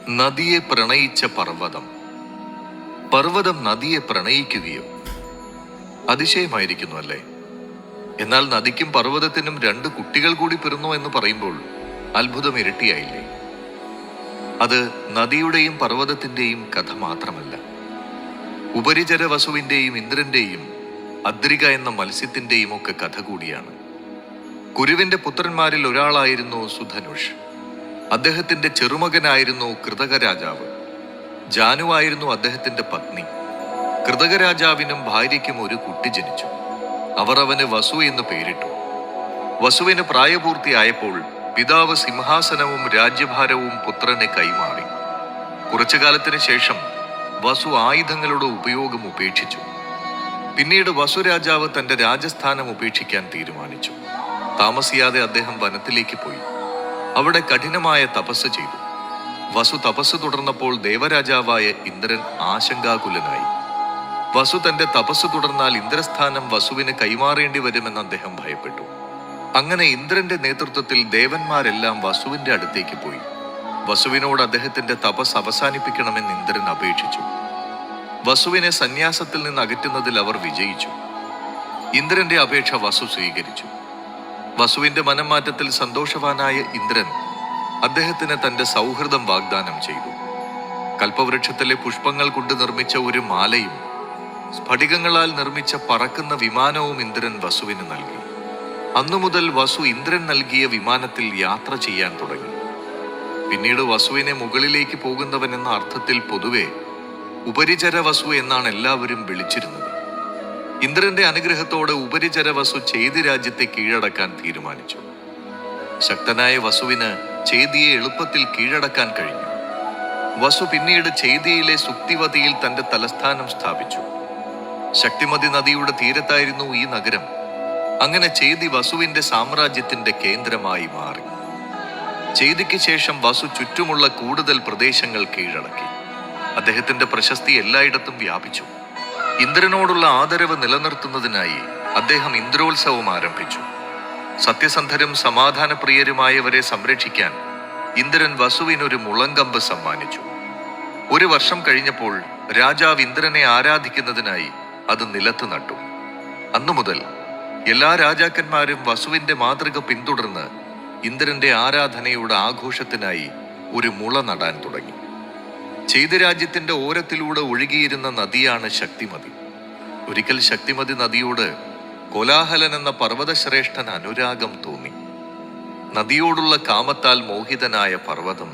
നദിയെ പ്രണയിച്ച പർവ്വതം. പർവ്വതം നദിയെ പ്രണയിക്കുകയോ? അതിശയമായിരിക്കുന്നു അല്ലേ? എന്നാൽ നദിക്കും പർവ്വതത്തിനും 2 കുട്ടികൾ കൂടി പിറന്നു എന്ന് പറയുമ്പോൾ അത്ഭുതം ഇരട്ടിയായില്ലേ? അത് നദിയുടെയും പർവ്വതത്തിന്റെയും കഥ മാത്രമല്ല, ഉപരിചര വസുവിന്റെയും ഇന്ദ്രന്റെയും അദ്രിക എന്ന മത്സ്യത്തിന്റെയും ഒക്കെ കഥ കൂടിയാണ്. കുരുവിന്റെ പുത്രന്മാരിൽ ഒരാളായിരുന്നു സുധനുഷ്. അദ്ദേഹത്തിന്റെ ചെറുമകനായിരുന്നു കൃതക രാജാവ്. ജാനുവായിരുന്നു അദ്ദേഹത്തിന്റെ പത്നി. കൃതക രാജാവിനും ഭാര്യയ്ക്കും ഒരു കുട്ടി ജനിച്ചു. അവർ അവന് വസു എന്ന് പേരിട്ടു. വസുവിന് പ്രായപൂർത്തിയായപ്പോൾ പിതാവ് സിംഹാസനവും രാജ്യഭാരവും പുത്രനെ കൈമാറി. കുറച്ചു കാലത്തിന് ശേഷം വസു ആയുധങ്ങളുടെ ഉപയോഗം ഉപേക്ഷിച്ചു. പിന്നീട് വസു രാജാവ് തന്റെ രാജസ്ഥാനം ഉപേക്ഷിക്കാൻ തീരുമാനിച്ചു. താമസിയാതെ അദ്ദേഹം വനത്തിലേക്ക് പോയി. അവിടെ കഠിനമായ തപസ് ചെയ്തു. വസു തപസ് തുടർന്നപ്പോൾ ദേവരാജാവായ ഇന്ദ്രൻ ആശങ്കാകുലനായി. വസു തന്റെ തപസ് തുടർന്നാൽ ഇന്ദ്രസ്ഥാനം വസുവിന് കൈമാറേണ്ടി വരുമെന്ന് അദ്ദേഹം ഭയപ്പെട്ടു. അങ്ങനെ ഇന്ദ്രന്റെ നേതൃത്വത്തിൽ ദേവന്മാരെല്ലാം വസുവിന്റെ അടുത്തേക്ക് പോയി. വസുവിനോട് അദ്ദേഹത്തിന്റെ തപസ് അവസാനിപ്പിക്കണമെന്ന് ഇന്ദ്രൻ അപേക്ഷിച്ചു. വസുവിനെ സന്യാസത്തിൽ നിന്ന് അകറ്റുന്നതിൽ അവർ വിജയിച്ചു. ഇന്ദ്രന്റെ അപേക്ഷ വസു സ്വീകരിച്ചു. വസുവിന്റെ മനംമാറ്റത്തിൽ സന്തോഷവാനായ ഇന്ദ്രൻ അദ്ദേഹത്തിന് തന്റെ സൗഹൃദം വാഗ്ദാനം ചെയ്തു. കൽപ്പവൃക്ഷത്തിലെ പുഷ്പങ്ങൾ കൊണ്ട് നിർമ്മിച്ച ഒരു മാലയും സ്ഫടികങ്ങളാൽ നിർമ്മിച്ച പറക്കുന്ന വിമാനവും ഇന്ദ്രൻ വസുവിന് നൽകി. അന്നു മുതൽ വസു ഇന്ദ്രൻ നൽകിയ വിമാനത്തിൽ യാത്ര ചെയ്യാൻ തുടങ്ങി. പിന്നീട് വസുവിനെ മുകളിലേക്ക് പോകുന്നവൻ എന്ന അർത്ഥത്തിൽ പൊതുവെ ഉപരിചര വസു എന്നാണ് എല്ലാവരും വിളിച്ചിരുന്നത്. ഇന്ദ്രന്റെ അനുഗ്രഹത്തോടെ ഉപരിചര വസു ചേതി രാജ്യത്തെ കീഴടക്കാൻ തീരുമാനിച്ചു. ശക്തനായ വസുവിന് ചേതിയെ എളുപ്പത്തിൽ കീഴടക്കാൻ കഴിഞ്ഞു. വസു പിന്നീട് ചേതിയിലെ സുക്തിവതിയിൽ തന്റെ തലസ്ഥാനം സ്ഥാപിച്ചു. ശക്തിമതി നദിയുടെ തീരത്തായിരുന്നു ഈ നഗരം. അങ്ങനെ ചേതി വസുവിന്റെ സാമ്രാജ്യത്തിന്റെ കേന്ദ്രമായി മാറി. ചേതിക്ക് ശേഷം വസു ചുറ്റുമുള്ള കൂടുതൽ പ്രദേശങ്ങൾ കീഴടക്കി. അദ്ദേഹത്തിന്റെ പ്രശസ്തി എല്ലായിടത്തും വ്യാപിച്ചു. ഇന്ദ്രനോടുള്ള ആദരവ് നിലനിർത്തുന്നതിനായി അദ്ദേഹം ഇന്ദ്രോത്സവം ആരംഭിച്ചു. സത്യസന്ധരും സമാധാനപ്രിയരുമായവരെ സംരക്ഷിക്കാൻ ഇന്ദ്രൻ വസുവിനൊരു മുളങ്കമ്പ് സമ്മാനിച്ചു. 1 വർഷം കഴിഞ്ഞപ്പോൾ രാജാവ് ഇന്ദ്രനെ ആരാധിക്കുന്നതിനായി അത് നിലത്ത് നട്ടു. അന്നു മുതൽ എല്ലാ രാജാക്കന്മാരും വസുവിന്റെ മാതൃക പിന്തുടർന്ന് ഇന്ദ്രന്റെ ആരാധനയുടെ ആഘോഷത്തിനായി ഒരു മുള നടാൻ തുടങ്ങി. ചേതിരാജ്യത്തിന്റെ ഓരത്തിലൂടെ ഒഴുകിയിരുന്ന നദിയാണ് ശക്തിമതി. ഒരിക്കൽ ശക്തിമതി നദിയോട് കോലാഹലൻ എന്ന പർവ്വതശ്രേഷ്ഠൻ അനുരാഗം തോന്നി. നദിയോടുള്ള കാമത്താൽ മോഹിതനായ പർവ്വതം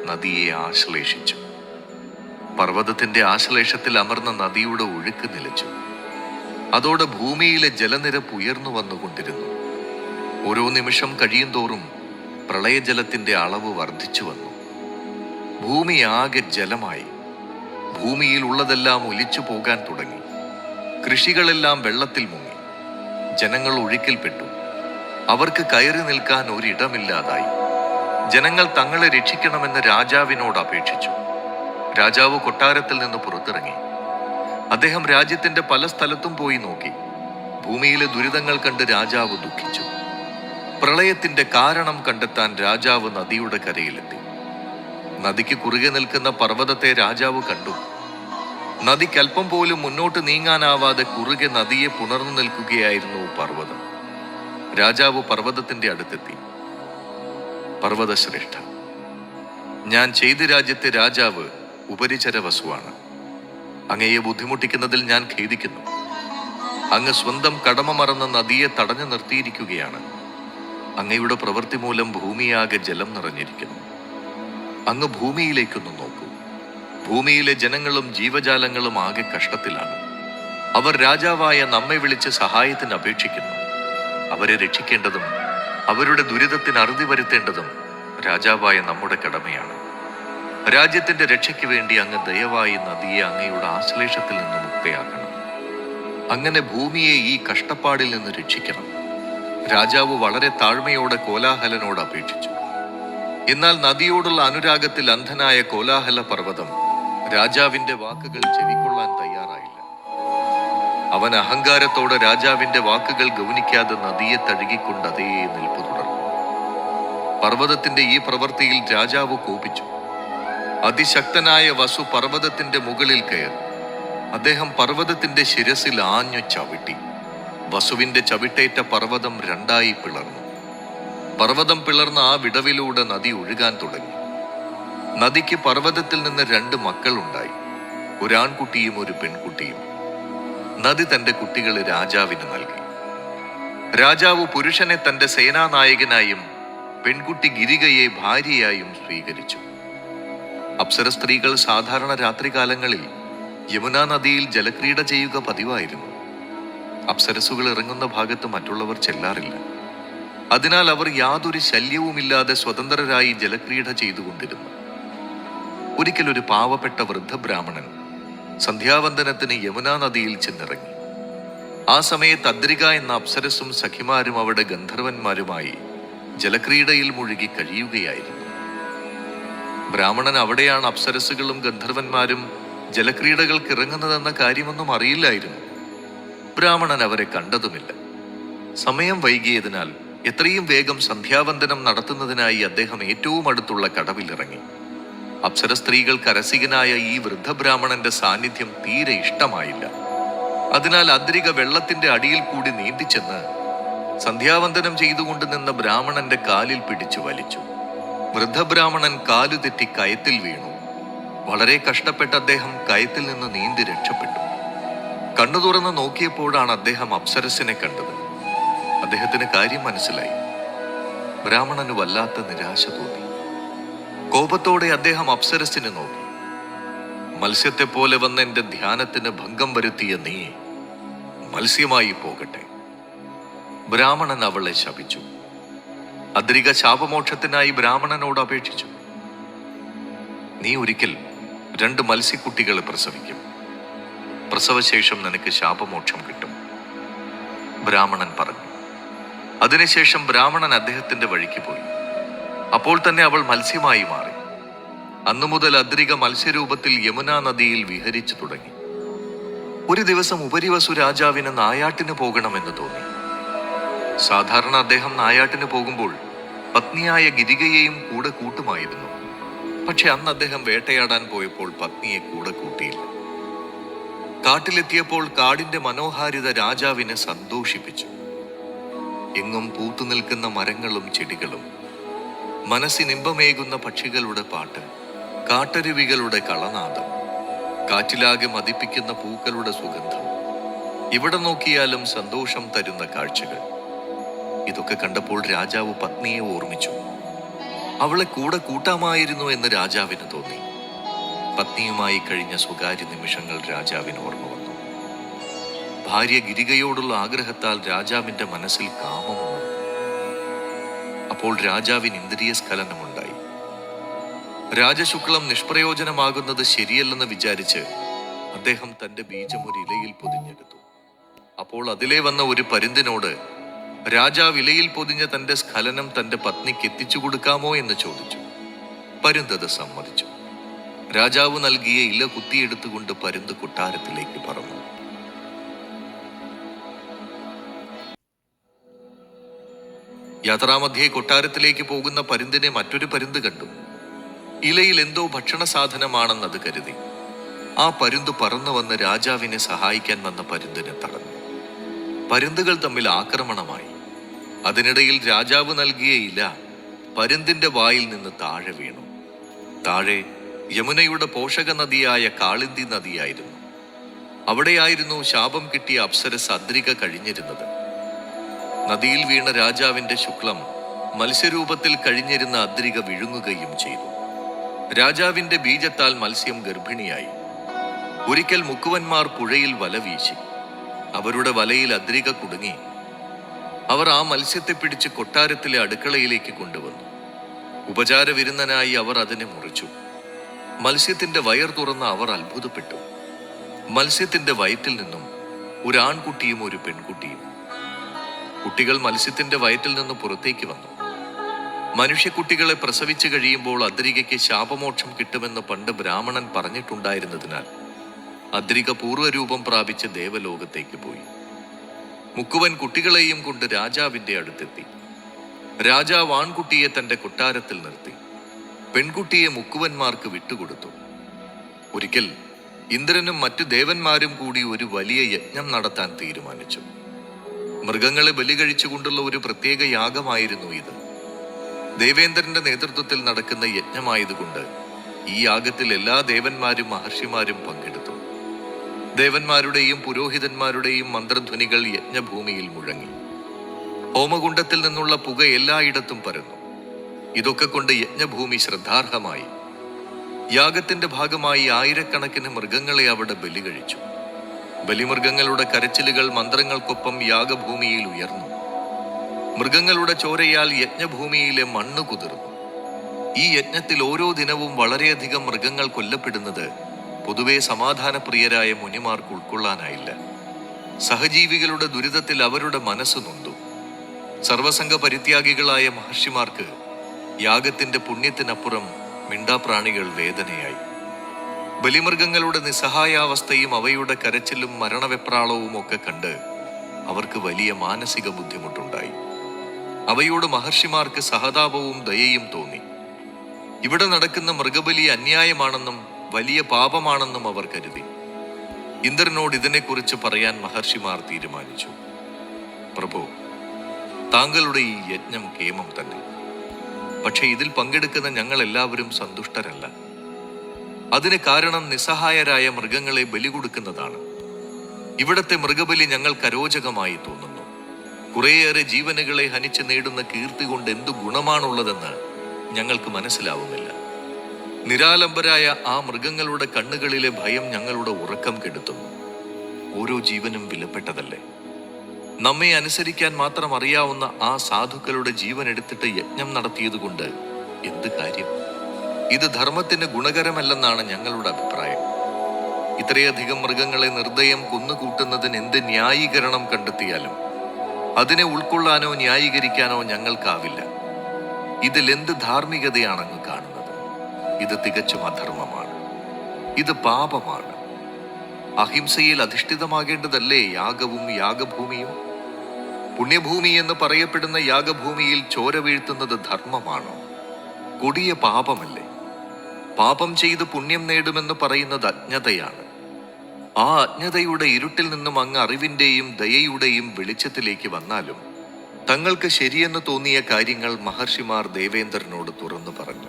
നദിയെ ആശ്ലേഷിച്ചു. പർവ്വതത്തിന്റെ ആശ്ലേഷത്തിൽ അമർന്ന നദിയുടെ ഒഴുക്ക് നിലച്ചു. അതോടെ ഭൂമിയിലെ ജലനിരപ്പ് ഉയർന്നു വന്നുകൊണ്ടിരുന്നു. ഓരോ നിമിഷം കഴിയും തോറും പ്രളയജലത്തിന്റെ അളവ് വർദ്ധിച്ചു വന്നു. ഭൂമി ആകെ ജലമായി. ഭൂമിയിൽ ഉള്ളതെല്ലാം ഒലിച്ചു പോകാൻ തുടങ്ങി. കൃഷികളെല്ലാം വെള്ളത്തിൽ മുങ്ങി. ജനങ്ങൾ ഒഴുക്കിൽപ്പെട്ടു. അവർക്ക് കയറി നിൽക്കാൻ ഒരിടമില്ലാതായി. ജനങ്ങൾ തങ്ങളെ രക്ഷിക്കണമെന്ന് രാജാവിനോട് അപേക്ഷിച്ചു. രാജാവ് കൊട്ടാരത്തിൽ നിന്ന് പുറത്തിറങ്ങി. അദ്ദേഹം രാജ്യത്തിന്റെ പല സ്ഥലത്തും പോയി നോക്കി. ഭൂമിയിലെ ദുരിതങ്ങൾ കണ്ട് രാജാവ് ദുഃഖിച്ചു. പ്രളയത്തിന്റെ കാരണം കണ്ടെത്താൻ രാജാവ് നദിയുടെ കരയിലെത്തി. നദിക്ക് കുറുകെ നിൽക്കുന്ന പർവ്വതത്തെ രാജാവ് കണ്ടു. നദിക്കൽപ്പം പോലും മുന്നോട്ട് നീങ്ങാനാവാതെ കുറുകെ നദിയെ പുണർന്നു നിൽക്കുകയായിരുന്നു പർവ്വതം. രാജാവ് പർവ്വതത്തിന്റെ അടുത്തെത്തി. പർവ്വതശ്രേഷ്ഠ, ഞാൻ ചേതി രാജ്യത്തെ രാജാവ് ഉപരിചര വസുവാണ്. അങ്ങയെ ബുദ്ധിമുട്ടിക്കുന്നതിൽ ഞാൻ ഖേദിക്കുന്നു. അങ്ങ് സ്വന്തം കടമ മറന്ന നദിയെ തടഞ്ഞു നിർത്തിയിരിക്കുകയാണ്. അങ്ങയുടെ പ്രവൃത്തി മൂലം ഭൂമിയാകെ ജലം നിറഞ്ഞിരിക്കുന്നു. അങ്ങ് ഭൂമിയിലേക്കൊന്ന് നോക്കൂ. ഭൂമിയിലെ ജനങ്ങളും ജീവജാലങ്ങളും ആകെ കഷ്ടത്തിലാണ്. അവർ രാജാവായ നമ്മെ വിളിച്ച് സഹായത്തിന് അപേക്ഷിക്കുന്നു. അവരെ രക്ഷിക്കേണ്ടതും അവരുടെ ദുരിതത്തിന് അറുതി വരുത്തേണ്ടതും രാജാവായ നമ്മുടെ കടമയാണ്. രാജ്യത്തിന്റെ രക്ഷയ്ക്ക് വേണ്ടി അങ്ങ് ദയവായി നദിയെ അങ്ങയുടെ ആശ്ലേഷത്തിൽ നിന്ന് മുക്തയാക്കണം. അങ്ങനെ ഭൂമിയെ ഈ കഷ്ടപ്പാടിൽ നിന്ന് രക്ഷിക്കണം. രാജാവ് വളരെ താഴ്മയോടെ കോലാഹലനോട് അപേക്ഷിച്ചു. എന്നാൽ നദിയോടുള്ള അനുരാഗത്തിൽ അന്ധനായ കോലാഹല പർവ്വതം രാജാവിന്റെ വാക്കുകൾ ചെവിക്കൊള്ളാൻ തയ്യാറായില്ല. അവൻ അഹങ്കാരത്തോടെ രാജാവിന്റെ വാക്കുകൾ ഗൗനിക്കാതെ നദിയെ തഴുകിക്കൊണ്ട് അതേ നിൽപ്പു തുടർന്നു. പർവ്വതത്തിന്റെ ഈ പ്രവൃത്തിയിൽ രാജാവ് കോപിച്ചു. അതിശക്തനായ വസു പർവ്വതത്തിന്റെ മുകളിൽ കയറി. അദ്ദേഹം പർവ്വതത്തിന്റെ ശിരസിൽ ആഞ്ഞു ചവിട്ടി. വസുവിന്റെ ചവിട്ടേറ്റ പർവ്വതം രണ്ടായി പിളർന്നു. പർവ്വതം പിളർന്ന ആ വിടവിലൂടെ നദി ഒഴുകാൻ തുടങ്ങി. നദിക്ക് പർവ്വതത്തിൽ നിന്ന് 2 മക്കളുണ്ടായി, ഒരാൺകുട്ടിയും ഒരു പെൺകുട്ടിയും. നദി തന്റെ കുട്ടികളെ രാജാവിന് നൽകി. രാജാവ് പുരുഷനെ തന്റെ സേനാനായകനായും പെൺകുട്ടി ഗിരികയെ ഭാര്യയായും സ്വീകരിച്ചു. അപ്സര സ്ത്രീകൾ സാധാരണ രാത്രികാലങ്ങളിൽ യമുനാ നദിയിൽ ജലക്രീഡ ചെയ്യുക പതിവായിരുന്നു. അപ്സരസുകൾ ഇറങ്ങുന്ന ഭാഗത്ത് മറ്റുള്ളവർ ചെല്ലാറില്ല. അതിനാൽ അവർ യാതൊരു ശല്യവുമില്ലാതെ സ്വതന്ത്രരായി ജലക്രീഡ ചെയ്തുകൊണ്ടിരുന്നു. ഒരിക്കൽ ഒരു പാവപ്പെട്ട വൃദ്ധബ്രാഹ്മണൻ സന്ധ്യാവന്ദനത്തിന് യമുനാ നദിയിൽ ചെന്നിറങ്ങി. ആ സമയത്ത് അദ്രിക എന്ന അപ്സരസും സഖിമാരും അവിടെ ഗന്ധർവന്മാരുമായി ജലക്രീഡയിൽ മുഴുകി കഴിയുകയായിരുന്നു. ബ്രാഹ്മണൻ അവിടെയാണ് അപ്സരസുകളും ഗന്ധർവന്മാരും ജലക്രീഡകൾക്ക് ഇറങ്ങുന്നതെന്ന കാര്യമൊന്നും അറിയില്ലായിരുന്നു. ബ്രാഹ്മണൻ അവരെ കണ്ടതുമില്ല. സമയം വൈകിയതിനാൽ എത്രയും വേഗം സന്ധ്യാവന്ദനം നടത്തുന്നതിനായി അദ്ദേഹം ഏറ്റവും അടുത്തുള്ള കടവിലിറങ്ങി. അപ്സര സ്ത്രീകൾക്ക് രസികനായ ഈ വൃദ്ധബ്രാഹ്മണന്റെ സാന്നിധ്യം തീരെ ഇഷ്ടമായില്ല. അതിനാൽ അദ്രിക വെള്ളത്തിന്റെ അടിയിൽ കൂടി നീന്തിച്ചെന്ന് സന്ധ്യാവന്ദനം ചെയ്തുകൊണ്ട് നിന്ന ബ്രാഹ്മണന്റെ കാലിൽ പിടിച്ചു വലിച്ചു. വൃദ്ധബ്രാഹ്മണൻ കാലു തെറ്റി കയത്തിൽ വീണു. വളരെ കഷ്ടപ്പെട്ട അദ്ദേഹം കയത്തിൽ നിന്ന് നീന്തി രക്ഷപ്പെട്ടു. കണ്ണു തുറന്ന് നോക്കിയപ്പോഴാണ് അദ്ദേഹം അപ്സരസിനെ കണ്ടത്. അദ്ദേഹത്തിന് കാര്യം മനസ്സിലായി. ബ്രാഹ്മണന് വല്ലാത്ത നിരാശ തോന്നി. കോപത്തോടെ അദ്ദേഹം അപ്സരസിനെ നോക്കി. മത്സ്യത്തെ പോലെ വന്ന് എന്റെ ധ്യാനത്തിന് ഭംഗം വരുത്തിയ നീ മത്സ്യമായി പോകട്ടെ. ബ്രാഹ്മണൻ അവളെ ശപിച്ചു. അദ്രിക ശാപമോക്ഷത്തിനായി ബ്രാഹ്മണനോട് അപേക്ഷിച്ചു. നീ ഒരിക്കൽ 2 മത്സ്യക്കുട്ടികളെ പ്രസവിക്കും. പ്രസവശേഷം നിനക്ക് ശാപമോക്ഷം കിട്ടും. ബ്രാഹ്മണൻ പറഞ്ഞു. അതിനുശേഷം ബ്രാഹ്മണൻ അദ്ദേഹത്തിന്റെ വഴിക്ക് പോയി. അപ്പോൾ തന്നെ അവൾ മത്സ്യമായി മാറി. അന്നു മുതൽ അദ്രിക മത്സ്യരൂപത്തിൽ യമുനാ നദിയിൽ വിഹരിച്ചു തുടങ്ങി. ഒരു ദിവസം ഉപരിവസു രാജാവിന് നായാട്ടിന് പോകണമെന്ന് തോന്നി. സാധാരണ അദ്ദേഹം നായാട്ടിന് പോകുമ്പോൾ പത്നിയായ ഗിരികയെയും കൂടെ കൂട്ടുമായിരുന്നു. പക്ഷെ അന്ന് അദ്ദേഹം വേട്ടയാടാൻ പോയപ്പോൾ പത്നിയെ കൂടെ കൂട്ടിയില്ല. കാട്ടിലെത്തിയപ്പോൾ കാടിന്റെ മനോഹാരിത രാജാവിനെ സന്തോഷിപ്പിച്ചു. എങ്ങും പൂത്തുനിൽക്കുന്ന മരങ്ങളും ചെടികളും, മനസ്സിനിമ്പമേകുന്ന പക്ഷികളുടെ പാട്ട്, കാട്ടരുവികളുടെ കളനാദം, കാറ്റിലാകെ മതിപ്പിക്കുന്ന പൂക്കളുടെ സുഗന്ധം, ഇവിടെ നോക്കിയാലും സന്തോഷം തരുന്ന കാഴ്ചകൾ. ഇതൊക്കെ കണ്ടപ്പോൾ രാജാവ് പത്നിയെ ഓർമ്മിച്ചു. അവളെ കൂടെ കൂട്ടാമായിരുന്നു എന്ന് രാജാവിന് തോന്നി. പത്നിയുമായി കഴിഞ്ഞ സ്വകാര്യ നിമിഷങ്ങൾ രാജാവിന് ഓർമ്മ വന്നു. ഭാര്യ ഗിരികയോടുള്ള ആഗ്രഹത്താൽ രാജാവിന്റെ മനസ്സിൽ കാമമുണർന്നു. അപ്പോൾ രാജാവിന് ഇന്ദ്രിയ സ്ഖലനമുണ്ടായി. രാജശുക്ലം നിഷ്പ്രയോജനമാകുന്നത് ശരിയല്ലെന്ന് വിചാരിച്ച് അദ്ദേഹം തന്റെ ബീജം ഒരു ഇലയിൽ പൊതിഞ്ഞെടുത്തു. അപ്പോൾ അതിലെ വന്ന ഒരു പരുന്തിനോട് രാജാവ് ഇലയിൽ പൊതിഞ്ഞ തന്റെ സ്ഖലനം തന്റെ പത്നിക്ക് എത്തിച്ചു കൊടുക്കാമോ എന്ന് ചോദിച്ചു. പരുന്തത് സമ്മതിച്ചു. രാജാവ് നൽകിയ ഇല കുത്തിയെടുത്തുകൊണ്ട് പരുന്ത് കൊട്ടാരത്തിലേക്ക് പറന്നു. യാത്രാമധ്യേ കൊട്ടാരത്തിലേക്ക് പോകുന്ന പരുന്തിനെ മറ്റൊരു പരുന്ത് കണ്ടു. ഇലയിൽ എന്തോ ഭക്ഷണ സാധനമാണെന്നത് കരുതി ആ പരുന്ത് പറന്നു വന്ന് രാജാവിനെ സഹായിക്കാൻ വന്ന പരുന്തിനെ തടഞ്ഞു. പരുന്തുകൾ തമ്മിൽ ആക്രമണമായി. അതിനിടയിൽ രാജാവ് നൽകിയ ഇല പരുന്തിന്റെ വായിൽ നിന്ന് താഴെ വീണു. താഴെ യമുനയുടെ പോഷക നദിയായ കാളിന്തി നദിയായിരുന്നു. അവിടെയായിരുന്നു ശാപം കിട്ടിയ അപ്സരസ് അദ്രിക കഴിഞ്ഞിരുന്നത്. നദിയിൽ വീണ രാജാവിന്റെ ശുക്ലം മത്സ്യരൂപത്തിൽ കഴിഞ്ഞിരുന്ന അദ്രിക വിഴുങ്ങുകയും ചെയ്തു. രാജാവിന്റെ ബീജത്താൽ മത്സ്യം ഗർഭിണിയായി. ഒരിക്കൽ മുക്കുവന്മാർ പുഴയിൽ വല വീശി. അവരുടെ വലയിൽ അദ്രിക കുടുങ്ങി. അവർ ആ മത്സ്യത്തെ പിടിച്ച് കൊട്ടാരത്തിലെ അടുക്കളയിലേക്ക് കൊണ്ടുവന്നു. ഉപചാര വിരുന്നനായി അവർ അതിനെ മുറിച്ചു. മത്സ്യത്തിന്റെ വയർ തുറന്ന് അവർ അത്ഭുതപ്പെട്ടു. മത്സ്യത്തിന്റെ വയറ്റിൽ നിന്നും ഒരു ആൺകുട്ടിയും ഒരു പെൺകുട്ടിയും. കുട്ടികൾ മത്സ്യത്തിന്റെ വയറ്റിൽ നിന്ന് പുറത്തേക്ക് വന്നു. മനുഷ്യക്കുട്ടികളെ പ്രസവിച്ചു കഴിയുമ്പോൾ അദ്രികയ്ക്ക് ശാപമോക്ഷം കിട്ടുമെന്ന് പണ്ട് ബ്രാഹ്മണൻ പറഞ്ഞിട്ടുണ്ടായിരുന്നതിനാൽ അദ്രിക പൂർവ്വരൂപം പ്രാപിച്ച് ദേവലോകത്തേക്ക് പോയി. മുക്കുവൻ കുട്ടികളെയും കൊണ്ട് രാജാവിന്റെ അടുത്തെത്തി. രാജാവ് ആൺകുട്ടിയെ തന്റെ കൊട്ടാരത്തിൽ നിർത്തി. പെൺകുട്ടിയെ മുക്കുവന്മാർക്ക് വിട്ടുകൊടുത്തു. ഒരിക്കൽ ഇന്ദ്രനും മറ്റു ദേവന്മാരും കൂടി ഒരു വലിയ യജ്ഞം നടത്താൻ തീരുമാനിച്ചു. മൃഗങ്ങളെ ബലി കഴിച്ചുകൊണ്ടുള്ള ഒരു പ്രത്യേക യാഗമായിരുന്നു ഇത്. ദേവേന്ദ്രന്റെ നേതൃത്വത്തിൽ നടക്കുന്ന യജ്ഞമായതുകൊണ്ട് ഈ യാഗത്തിൽ എല്ലാ ദേവന്മാരും മഹർഷിമാരും പങ്കെടുത്തു. ദേവന്മാരുടെയും പുരോഹിതന്മാരുടെയും മന്ത്രധ്വനികൾ യജ്ഞഭൂമിയിൽ മുഴങ്ങി. ഹോമകുണ്ഡത്തിൽ നിന്നുള്ള പുക എല്ലായിടത്തും പരന്നു. ഇതൊക്കെ കൊണ്ട് യജ്ഞഭൂമി ശ്രദ്ധാർഹമായി. യാഗത്തിന്റെ ഭാഗമായി ആയിരക്കണക്കിന് മൃഗങ്ങളെ അവിടെ ബലി കഴിച്ചു. ബലിമൃഗങ്ങളുടെ കരച്ചിലുകൾ മന്ത്രങ്ങൾക്കൊപ്പം യാഗഭൂമിയിൽ ഉയർന്നു. മൃഗങ്ങളുടെ ചോരയാൽ യജ്ഞഭൂമിയിലെ മണ്ണ് കുതിർന്നു. ഈ യജ്ഞത്തിൽ ഓരോ ദിനവും വളരെയധികം മൃഗങ്ങൾ കൊല്ലപ്പെടുന്നത് പൊതുവെ സമാധാനപ്രിയരായ മുനിമാർക്ക് ഉൾക്കൊള്ളാനായില്ല. സഹജീവികളുടെ ദുരിതത്തിൽ അവരുടെ മനസ്സ് നൊന്തു. സർവസംഘ പരിത്യാഗികളായ മഹർഷിമാർക്ക് യാഗത്തിന്റെ പുണ്യത്തിനപ്പുറം മിണ്ടാപ്രാണികൾ വേദനയായി. ബലിമൃഗങ്ങളുടെ നിസ്സഹായാവസ്ഥയും അവയുടെ കരച്ചിലും മരണവെപ്രാളവും ഒക്കെ കണ്ട് അവർക്ക് വലിയ മാനസിക ബുദ്ധിമുട്ടുണ്ടായി. അവയോട് മഹർഷിമാർക്ക് സഹതാപവും ദയയും തോന്നി. ഇവിടെ നടക്കുന്ന മൃഗബലി അന്യായമാണെന്നും വലിയ പാപമാണെന്നും അവർ കരുതി. ഇന്ദ്രനോട് ഇതിനെക്കുറിച്ച് പറയാൻ മഹർഷിമാർ തീരുമാനിച്ചു. പ്രഭു, താങ്കളുടെ ഈ യജ്ഞം കേമം തന്നെ. പക്ഷെ ഇതിൽ പങ്കെടുക്കുന്ന ഞങ്ങൾ എല്ലാവരും സന്തുഷ്ടരല്ല. അതിന് കാരണം നിസ്സഹായരായ മൃഗങ്ങളെ ബലി കൊടുക്കുന്നതാണ്. ഇവിടത്തെ മൃഗബലി ഞങ്ങൾക്ക് അരോചകമായി തോന്നുന്നു. കുറേയേറെ ജീവനുകളെ ഹനിച്ച് നേടുന്ന കീർത്തി കൊണ്ട് എന്തു ഗുണമാണുള്ളതെന്ന് ഞങ്ങൾക്ക് മനസ്സിലാവുന്നില്ല. നിരാലംബരായ ആ മൃഗങ്ങളുടെ കണ്ണുകളിലെ ഭയം ഞങ്ങളുടെ ഉറക്കം കെടുത്തുന്നു. ഓരോ ജീവനും വിലപ്പെട്ടതല്ലേ? നമ്മെ അനുസരിക്കാൻ മാത്രം അറിയാവുന്ന ആ സാധുക്കളുടെ ജീവൻ എടുത്തിട്ട് യജ്ഞം നടത്തിയതുകൊണ്ട് എന്ത് കാര്യം? ഇത് ധർമ്മത്തിന് ഗുണകരമല്ലെന്നാണ് ഞങ്ങളുടെ അഭിപ്രായം. ഇത്രയധികം മൃഗങ്ങളെ നിർദ്ദയം കൊന്നുകൂട്ടുന്നതിന് എന്ത് ന്യായീകരണം കണ്ടെത്തിയാലും അതിനെ ഉൾക്കൊള്ളാനോ ന്യായീകരിക്കാനോ ഞങ്ങൾക്കാവില്ല. ഇതിലെന്ത് ധാർമ്മികതയാണ് അങ്ങ് കാണുന്നത്? ഇത് തികച്ചും അധർമ്മമാണ്. ഇത് പാപമാണ്. അഹിംസയിൽ അധിഷ്ഠിതമാകേണ്ടതല്ലേ യാഗവും യാഗഭൂമിയും? പുണ്യഭൂമി എന്ന് പറയപ്പെടുന്ന യാഗഭൂമിയിൽ ചോര വീഴ്ത്തുന്നത് ധർമ്മമാണോ? കൊടിയ പാപമല്ലേ? പാപം ചെയ്ത് പുണ്യം നേടുമെന്ന് പറയുന്നത് അജ്ഞതയാണ്. ആ അജ്ഞതയുടെ ഇരുട്ടിൽ നിന്നും അങ്ങ് അറിവിന്റെയും ദയയുടെയും വെളിച്ചത്തിലേക്ക് വന്നാലും തങ്ങൾക്ക് ശരിയെന്ന് തോന്നിയ കാര്യങ്ങൾ മഹർഷിമാർ ദേവേന്ദ്രനോട് തുറന്നു പറഞ്ഞു.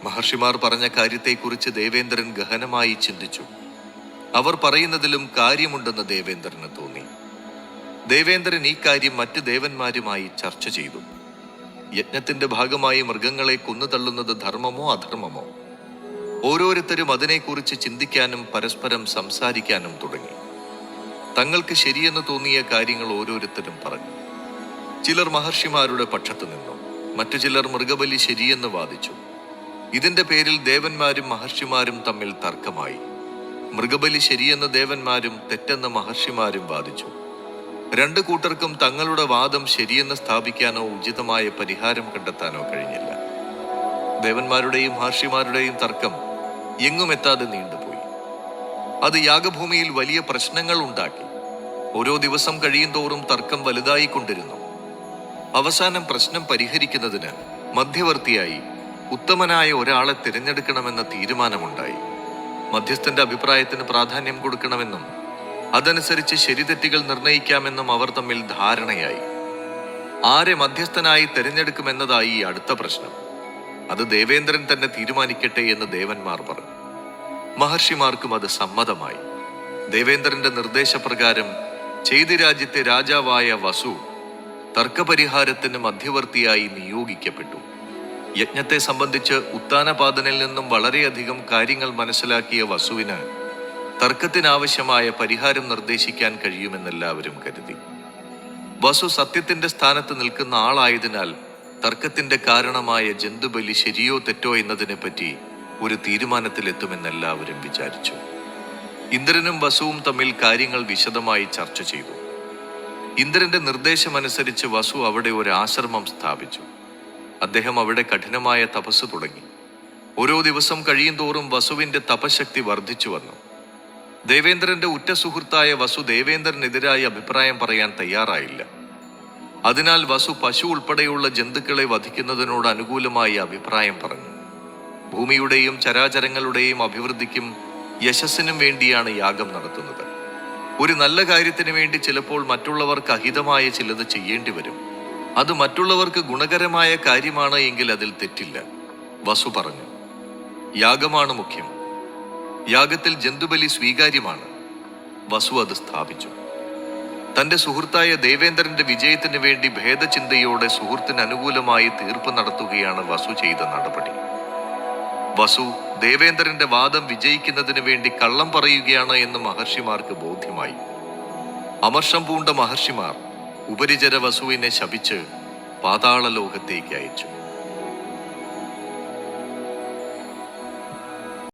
മഹർഷിമാർ പറഞ്ഞ കാര്യത്തെക്കുറിച്ച് ദേവേന്ദ്രൻ ഗഹനമായി ചിന്തിച്ചു. അവർ പറയുന്നതിലും കാര്യമുണ്ടെന്ന് ദേവേന്ദ്രന് തോന്നി. ദേവേന്ദ്രൻ ഈ കാര്യം മറ്റ് ദേവന്മാരുമായി ചർച്ച ചെയ്തു. യജ്ഞത്തിന്റെ ഭാഗമായി മൃഗങ്ങളെ കൊന്നുതള്ളുന്നത് ധർമ്മമോ അധർമ്മമോ? ഓരോരുത്തരും അതിനെക്കുറിച്ച് ചിന്തിക്കാനും പരസ്പരം സംസാരിക്കാനും തുടങ്ങി. തങ്ങൾക്ക് ശരിയെന്ന് തോന്നിയ കാര്യങ്ങൾ ഓരോരുത്തരും പറഞ്ഞു. ചിലർ മഹർഷിമാരുടെ പക്ഷത്ത് നിന്നു. മറ്റു ചിലർ മൃഗബലി ശരിയെന്ന് വാദിച്ചു. ഇതിന്റെ പേരിൽ ദേവന്മാരും മഹർഷിമാരും തമ്മിൽ തർക്കമായി. മൃഗബലി ശരിയെന്ന് ദേവന്മാരും തെറ്റെന്ന് മഹർഷിമാരും വാദിച്ചു. രണ്ടു കൂട്ടർക്കും തങ്ങളുടെ വാദം ശരിയെന്ന് സ്ഥാപിക്കാനോ ഉചിതമായ പരിഹാരം കണ്ടെത്താനോ കഴിഞ്ഞില്ല. ദേവന്മാരുടെയും മഹർഷിമാരുടെയും തർക്കം എങ്ങുമെത്താതെ നീണ്ടുപോയി. അത് യാഗഭൂമിയിൽ വലിയ പ്രശ്നങ്ങൾ ഉണ്ടാക്കി. ഓരോ ദിവസം കഴിയുന്തോറും തർക്കം വലുതായിക്കൊണ്ടിരുന്നു. അവസാനം പ്രശ്നം പരിഹരിക്കുന്നതിന് മധ്യവർത്തിയായി ഉത്തമനായ ഒരാളെ തിരഞ്ഞെടുക്കണമെന്ന തീരുമാനമുണ്ടായി. മധ്യസ്ഥന്റെ അഭിപ്രായത്തിന് പ്രാധാന്യം കൊടുക്കണമെന്നും അതനുസരിച്ച് ശരിതെറ്റുകൾ നിർണയിക്കാമെന്നും അവർ തമ്മിൽ ധാരണയായി. ആരെ മധ്യസ്ഥനായി തിരഞ്ഞെടുക്കുമെന്നതായി അടുത്ത പ്രശ്നം. അത് ദേവേന്ദ്രൻ തന്നെ തീരുമാനിക്കട്ടെ എന്ന് ദേവന്മാർ പറഞ്ഞു. മഹർഷിമാർക്കും അത് സമ്മതമായി. ദേവേന്ദ്രന്റെ നിർദ്ദേശപ്രകാരം ചെയ്തി രാജ്യത്തെ രാജാവായ വസു തർക്കപരിഹാരത്തിന് മധ്യവർത്തിയായി നിയോഗിക്കപ്പെട്ടു. യജ്ഞത്തെ സംബന്ധിച്ച് ഉത്താനപാദനിൽ നിന്നും വളരെയധികം കാര്യങ്ങൾ മനസ്സിലാക്കിയ വസുവിന് തർക്കത്തിനാവശ്യമായ പരിഹാരം നിർദ്ദേശിക്കാൻ കഴിയുമെന്നെല്ലാവരും കരുതി. വസു സത്യത്തിന്റെ സ്ഥാനത്ത് നിൽക്കുന്ന ആളായതിനാൽ തർക്കത്തിന്റെ കാരണമായ ജന്തുബലി ശരിയോ തെറ്റോ എന്നതിനെപ്പറ്റി ഒരു തീരുമാനത്തിലെത്തുമെന്നെല്ലാവരും വിചാരിച്ചു. ഇന്ദ്രനും വസുവും തമ്മിൽ കാര്യങ്ങൾ വിശദമായി ചർച്ച ചെയ്തു. ഇന്ദ്രന്റെ നിർദ്ദേശമനുസരിച്ച് വസു അവിടെ ഒരു ആശ്രമം സ്ഥാപിച്ചു. അദ്ദേഹം അവിടെ കഠിനമായ തപസ് തുടങ്ങി. ഓരോ ദിവസം കഴിയുന്തോറും വസുവിന്റെ തപശക്തി വർദ്ധിച്ചു വന്നു. ദേവേന്ദ്രന്റെ ഉറ്റ സുഹൃത്തായ വസു ദേവേന്ദ്രനെതിരായി അഭിപ്രായം പറയാൻ തയ്യാറായില്ല. അതിനാൽ വസു പശു ഉൾപ്പെടെയുള്ള ജന്തുക്കളെ വധിക്കുന്നതിനോട് അനുകൂലമായി അഭിപ്രായം പറഞ്ഞു. ഭൂമിയുടെയും ചരാചരങ്ങളുടെയും അഭിവൃദ്ധിക്കും യശസ്സിനും വേണ്ടിയാണ് യാഗം നടത്തുന്നത്. ഒരു നല്ല കാര്യത്തിന് വേണ്ടി ചിലപ്പോൾ മറ്റുള്ളവർക്ക് അഹിതമായ ചിലത് ചെയ്യേണ്ടി വരും. അത് മറ്റുള്ളവർക്ക് ഗുണകരമായ കാര്യമാണ് എങ്കിൽ അതിൽ തെറ്റില്ല. വസു പറഞ്ഞു, യാഗമാണ് മുഖ്യം. യാഗത്തിൽ ജന്തുബലി സ്വീകാര്യമാണ്. വസു അത് സ്ഥാപിച്ചു. തന്റെ സുഹൃത്തായ ദേവേന്ദ്രന്റെ വിജയത്തിന് വേണ്ടി ഭേദചിന്തയോടെ സുഹൃത്തിന് അനുകൂലമായി തീർപ്പ് നടത്തുകയാണ് വസു ചെയ്ത നടപടി. വസു ദേവേന്ദ്രന്റെ വാദം വിജയിക്കുന്നതിന് വേണ്ടി കള്ളം പറയുകയാണ് എന്ന് മഹർഷിമാർക്ക് ബോധ്യമായി. അമർഷം പൂണ്ട മഹർഷിമാർ ഉപരിചര വസുവിനെ ശപിച്ച് പാതാള ലോകത്തേക്ക് അയച്ചു.